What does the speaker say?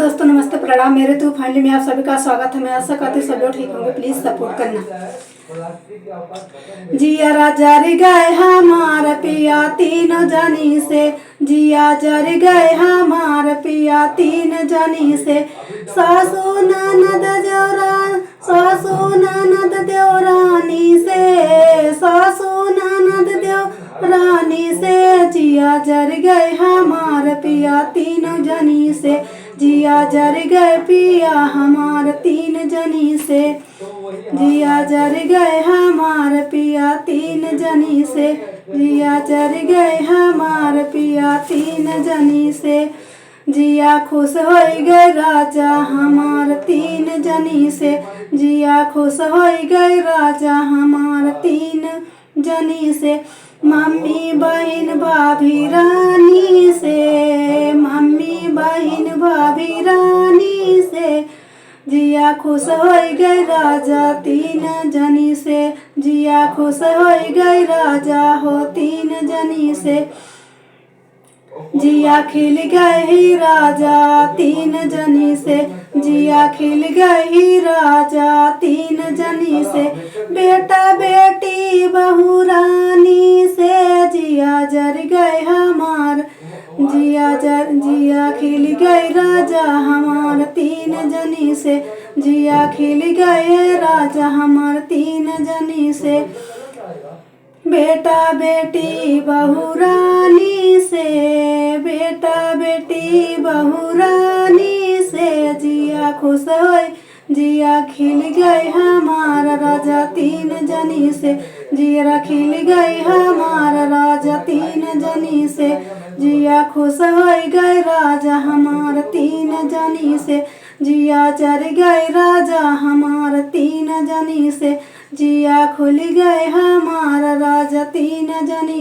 दोस्तों नमस्ते प्रणाम। मेरे टू फैमिली में आप सभी का स्वागत है। मैं आशा करती हूँ सब लोग ठीक होंगे। प्लीज सपोर्ट करना। जिया जर गए हमार पिया तीन जनी से, जिया जर गए हमार पिया तीन जनी से। सासू ननद देवरानी से, सासू ननद देवरानी से। जिया जर गए हमार पिया तीन जनी से, जिया जर गए पिया हमार तीन जनी से। जिया जर गए हमार पिया तीन जनी से, जिया जर गए हमार पिया तीन जनी से। जिया खुश हो गए राजा हमार तीन जनी से, जिया खुश हो गए राजा हमार तीन जनी से। मम्मी बहन भाभी रानी से, मम्मी बहन भाभी रानी से। जिया खुश हो गए राजा तीन जनी से, जिया खुश हो गए राजा हो तीन जनी से। जिया खिल गए राजा तीन जनी से, जिया खिल गई राजा तीन जनी से। बेटा बेटी बहू रानी से, जिया जर गए हमार, जिया खिल गए राजा हमार तीन जनी से, जिया खिल गए राजा हमार तीन जनी से। बेटा बेटी बहू रानी से, बेटा बेटी बहू रानी से। जिया खुश होए, जिया खिल गए हमारा राजा तीन जनी से, जिया खिल गए हमारा राजा तीन जनी से। जिया खुश हो गए राजा हमार तीन जनी से, जिया चर गए राजा हमार तीन जनी से। जिया खुल गए हमारा राजा तीन जनी